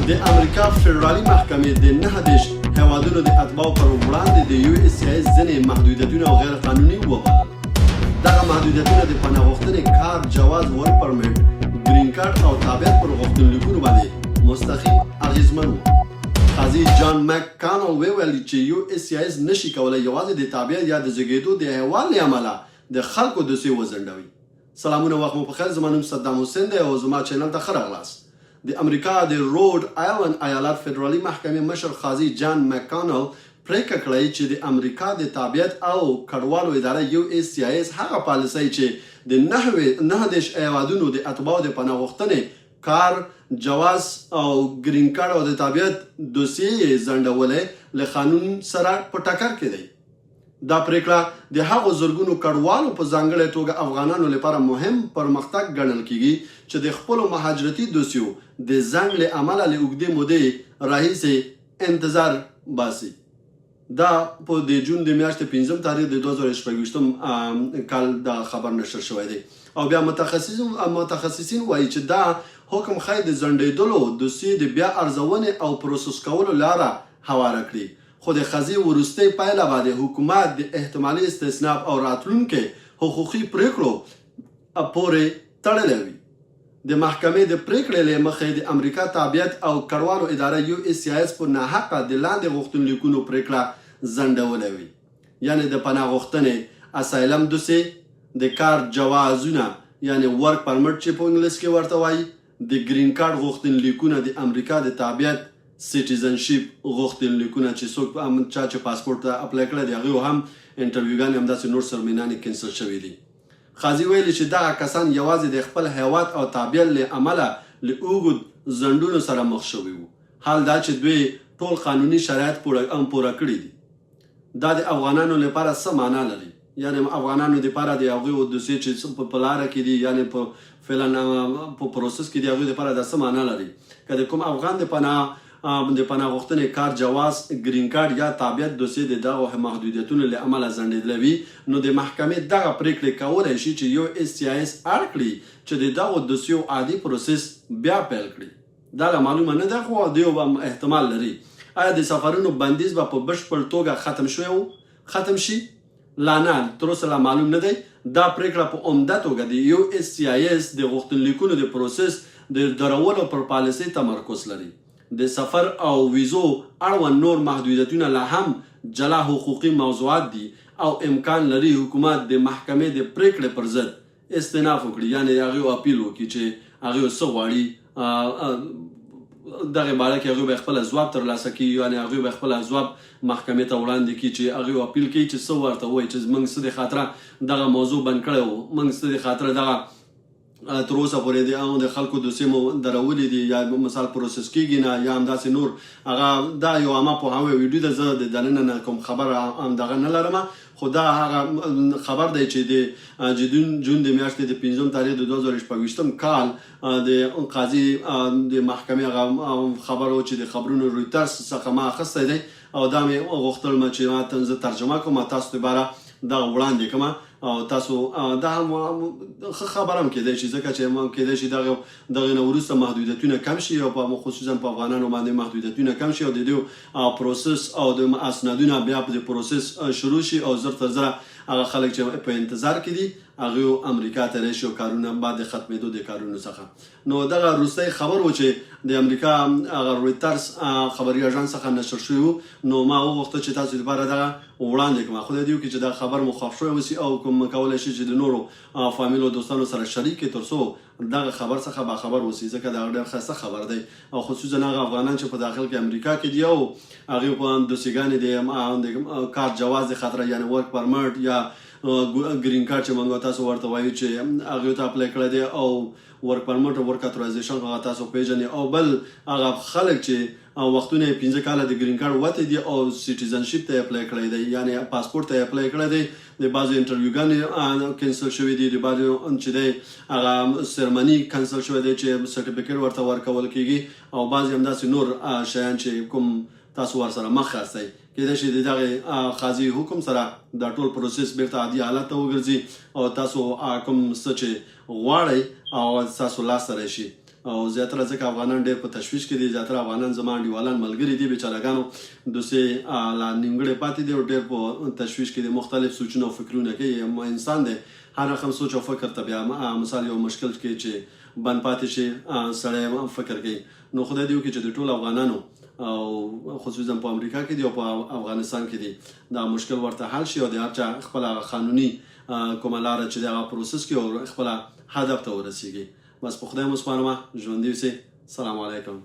د امریکا فدرالي محکمې د 9 هیوادونو د اتباعو پر وړاندې د یو اس سی اس ځینې محدودیتونه او غیر قانوني وبلل. دغه محدودیتونه د پناه غوښتنې کار، جواز، ورک پرمټ، ګرین کارت او تابعیت پر غوښتنلیکونو باندې مستقیم اغیزمن و. قاضي جان مک کانل وویل چې یو اس سی اس نشي کولی یوازې د تابعیت یا د زیږېدو د احوال له امله د خلکو دوسیې وځنډوي. سلامونه، وخت مو پخیر. زما نوم صدام حسین دی او زما چینل ته ښه راغلاست. د امریکا د روډ آیلند ایالت فدرالي محکمې مشر قاضي جان مکانل پریکړه کړې چې د امریکا د تابعیت او کډوالو اداره یو اس سی اس هغه پالیسۍ چې د 9 هیوادونو د اتباعو د پناه غوښتنې کار، جواز او ګرین کارت او د تابعیت دوسیې ځنډولې له قانون سره په ټکر کې دی. دا پریکړه د هغو زرګونو کډوالو په ځانګړې توګه افغانانو لپاره مهم پرمختګ ګڼل کیږي چې د خپلو مهاجرتي دوسیو د ځنډ له امله له اوږدې مودې راهیسې انتظار باسي. دا په د جون د میاشتې 5 تاریخ د 2024 کال دا خبر نشر شوی دی او بیا متخصصین وایي چې دا حکم ښایي د ځنډېدلو دوسیې د بیا ارزونې او پروسس کولو لاره هواره کړي، خو د قضیې وروستۍ پایله به د حکومت د احتمالي استثناء او راتلونکي حقوقي پریکړو پورې تړلی وي. د محکمې د پریکړې له مخې د امریکا تابعیت او کډوالو اداره یو اس سی اس په ناحقه د لاندې غوښتنلیکونو پریکړه ځنډولی وي، یعنې د پناه غوښتنې، اسایلم دوسیې، د کار جوازونه یعنې ورک پرمټ چې په انګلیس کې ورته وایي، د ګرین کارت غوښتنلیکونه، د امریکا د تابعیت سیټیزنشپ غوښتنلیکونه چې څوک چا چې پاسپورټ ته اپلای کړی دی هغوی هم انټرویوګانې همداسې نور سرمینانې کینسل شوي دي. قاضي ویلي چې دغه کسان یوازې د خپل هیواد او تابعیت له امله له اوږد ځنډونو سره مخ شوي وو. حال دا چې دوی ټول قانوني شرایط پوره کړي دي. دا د افغانانو لپاره څه معنا لري؟ یعنې افغانانو لپاره د هغوی دوسیې چې په لاره کې دي، یعنې په فعلا په پروسس کې دي، هغوی لپاره دا څه معنا لري؟ که د کوم افغان د پناه غوښتنې کار، جواز، ګرین کارت یا تابعیت دوسیې د دغو محدودیتونو له امله ځنډېدلی وي، نو د محکمې دغه پریکړې کولی شي چې یو اس سی اس اړ کړي چې د دغو دوسیو عادي پروسس بیا پیل کړي. دا لا معلومه نه ده، خو دوی به احتمال لري. آیا د سفرونو بندیز به په بشپړ توګه ختم شي؟ لا نه، تر اوسه لا معلوم نه دی. دا پریکړه په عمده توګه د یو اس سی اس د غوښتنلیکونو د پروسس د درولو پر پالیسۍ تمرکز لري. د سفر او ویزو اړوند نور محدودیتونه لا هم جلا حقوقي موضوعات دي او امکان لري حکومت د محکمې د پریکړې پر ضد استئناف وکړي، یعنې هغوی اپیل وکړي چې هغوی څه غواړي، دغه باره کې هغوی به خپله ځواب ترلاسه کړي، یعنې هغوی به خپله ځواب محکمې ته وړاندې کړي چې هغوی اپیل کوي چې څه ورته ووایي چې موږ څه د خاطره دغه موضوع بند کړی وو، موږ څه د خاطره دغه تر اوسه پورې د خلکو دوسیې مو درولې دي یا مثال پروسس کېږي نه، یا همداسې نور. هغه دا یو عامه پوهاوی ویډیو ده، زه د دننه نه کوم خبر دغه نه لرم، خو دا هغه خبر دی چې د جون د میاشتې د 5 تاریخ د 2024 کال د قاضي د محکمې هغه خبر و چې د خبرونو رویترز څخه ما اخیستی دی او دا مې غوښتل چې زه ترجمه کوم، تاسو لپاره دغه وړاندې کوم او تاسو دا هم ښه خبر هم کېدای شي، ځکه چې کېدای شي دغه نه وروسته محدودیتونه کم شي او خصوصا په افغانانو باندې محدودیتونه کم شي او د دوی پروسس او د اسنادونه بیا په پروسس شروع شي او زر تر زره هغه خلک چې په انتظار کې دي هغوی امریکا ته راشي او کارونه بعد د ختمېدو د کارونو څخه. نو دغه وروستی خبر و چې د امریکا هغه رویترز خبري اژانس څخه نشر شوی و، نو ما وغوښتل چې تاسو لپاره دغه وړاندې کړم. خدای دې وکړي چې دا خبر مو خوښ شوی اوسي او کوم کولی شي چې د نورو فامیل او دوستانو سره شریک کړي تر څو دغه خبر څخه باخبر اوسي، ځکه دا ډېر ښایسته خبر دی او خصوصا هغه افغانان چې په داخل کې امریکا کې دي او هغوی په دوسیګانې د کار جواز د خاطره یعنې ورک پرمټ یا ګرین کارت چې موږ تاسو ورته وایو چې هغوی ته اپلای کړی دی او ورک پرمټ او ورک اتورایزیشن هغه تاسو پیژنئ، او بل هغه خلک چې وختونه 15 کاله د ګرین کارت وته دي او سیټیزنشپ ته اپلای کړی دی، یعنې پاسپورټ ته اپلای کړی دی، د بعضو انټرویوګانې کینسل شوي دي، د بعضو چې دی هغه سرمني کینسل شوی دی چې سرټیفیکیټ ورته ورکول کېږي او بعضې همداسې نور شیان چې کوم تاسو ورسره مخ یاستئ. کېدای شي د دغه قاضي حکم سره دا ټول پروسس بیرته عادي حالت ته وګرځي او تاسو کوم څه چې غواړئ او تاسو لاسته راشي. او زیاتره ځکه افغانان ډېر په تشویش کې دي. زیاتره افغانان زما انډیوالان ملګري دي بیچارهګانو دوسې لا نیمګړی پاتې دي او ډېر په تشویش کې دي، مختلف سوچونه او فکرونه کوي. انسان دی هر رقم سوچ او فکر ته بیا مثال یو مشکل کې چې بند پاتې شي سړی فکر کوي. نو خدای دې وکړي چې د ټولو افغانانو او خصوصا په امریکا کې دي او په افغانستان کې دي دا مشکل ورته حل شي او د هر چا خپل قانوني کومه لاره چې دغه پروسس کې او خپل هدف ته ورسیږي. بس په خدای مو سپارم، ژوندي اوسئ. سلام علیکم.